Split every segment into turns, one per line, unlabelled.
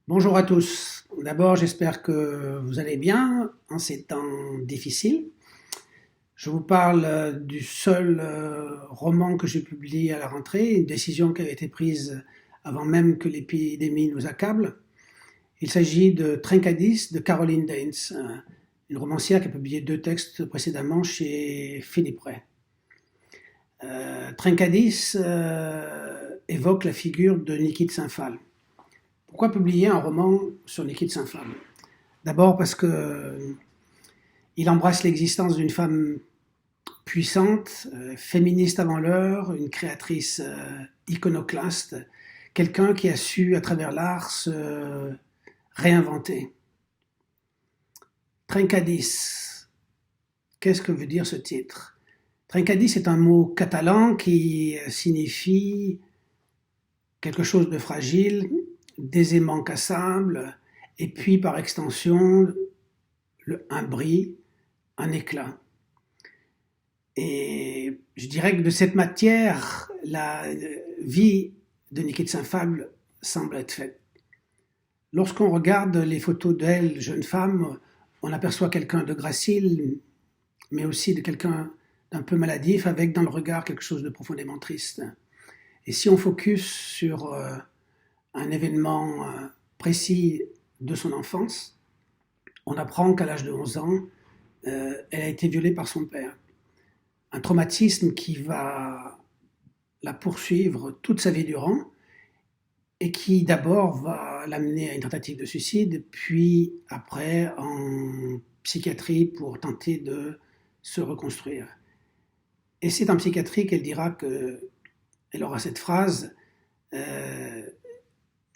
Bonjour à tous. D'abord, j'espère que vous allez bien en ces temps difficiles. Je vous parle du seul roman que j'ai publié à la rentrée, une décision qui avait été prise avant même que l'épidémie nous accable. Il s'agit de Trencadis de Caroline Daines, une romancière qui a publié 2 textes précédemment chez Philippe Ray. Trencadis évoque la figure de Niki de Saint-Phal. Pourquoi publier un roman sur Niki de Saint-Phal? D'abord parce qu'il embrasse l'existence d'une femme puissante, féministe avant l'heure, une créatrice iconoclaste, quelqu'un qui a su, à travers l'art, se réinventer. Trencadis, qu'est-ce que veut dire ce titre? Trencadis est un mot catalan qui signifie quelque chose de fragile, d'aisément cassable, et puis par extension, un bris, un éclat. Et je dirais que de cette matière, la vie de Niki de Saint-Phal semble être faite. Lorsqu'on regarde les photos d'elle, jeune femme, on aperçoit quelqu'un de gracile, mais aussi de quelqu'un d'un peu maladif, avec dans le regard quelque chose de profondément triste. Et si on focus sur un événement précis de son enfance, on apprend qu'à l'âge de 11 ans, elle a été violée par son père. Un traumatisme qui va la poursuivre toute sa vie durant et qui d'abord va l'amener à une tentative de suicide, puis après en psychiatrie pour tenter de se reconstruire. Et c'est en psychiatrie qu'elle dira qu'elle aura cette phrase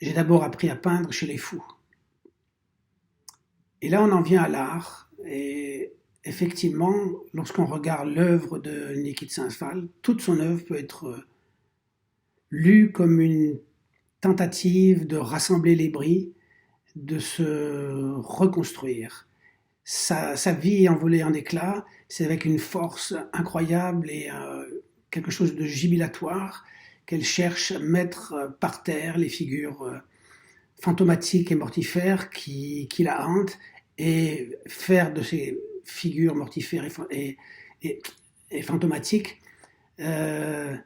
j'ai d'abord appris à peindre chez les fous. Et là, on en vient à l'art. Et effectivement, lorsqu'on regarde l'œuvre de Niki de Saint-Phal, toute son œuvre peut être lue comme une tentative de rassembler les bris, de se reconstruire. Sa vie est envolée en éclats, c'est avec une force incroyable et quelque chose de jubilatoire qu'elle cherche à mettre par terre les figures fantomatiques et mortifères qui la hantent et faire de ces figures mortifères et fantomatiques des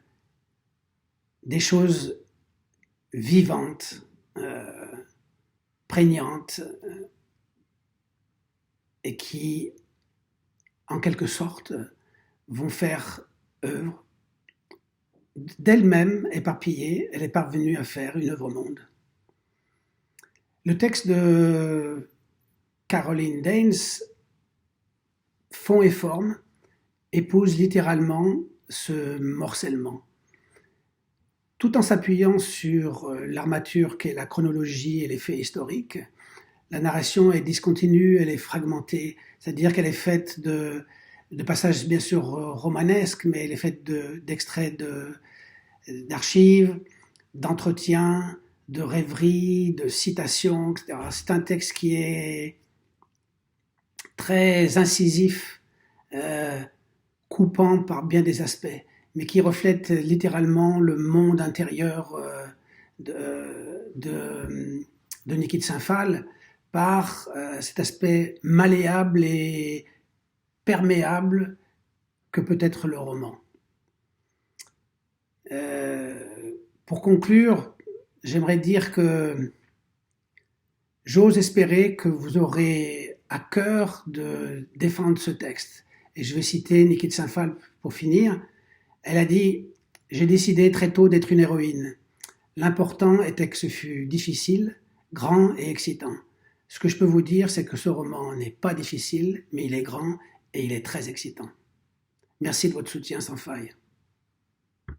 choses vivantes, prégnantes et qui, en quelque sorte, vont faire œuvre. D'elle-même éparpillée, elle est parvenue à faire une œuvre au monde. Le texte de Caroline Daines, fond et forme, épouse littéralement ce morcellement. Tout en s'appuyant sur l'armature qu'est la chronologie et les faits historiques, la narration est discontinue, elle est fragmentée, c'est-à-dire qu'elle est faite de passages bien sûr romanesques, mais elle est faite d'extraits d'archives, d'entretiens, de rêveries, de citations, etc. C'est un texte qui est très incisif, coupant par bien des aspects, mais qui reflète littéralement le monde intérieur de Niki de Saint-Phal par cet aspect malléable et perméable que peut être le roman. Pour conclure, j'aimerais dire que j'ose espérer que vous aurez à cœur de défendre ce texte. Et je vais citer Niki de Saint-Phal pour finir. Elle a dit « J'ai décidé très tôt d'être une héroïne. L'important était que ce fût difficile, grand et excitant. Ce que je peux vous dire, c'est que ce roman n'est pas difficile, mais il est grand et il est très excitant. » Merci de votre soutien sans faille.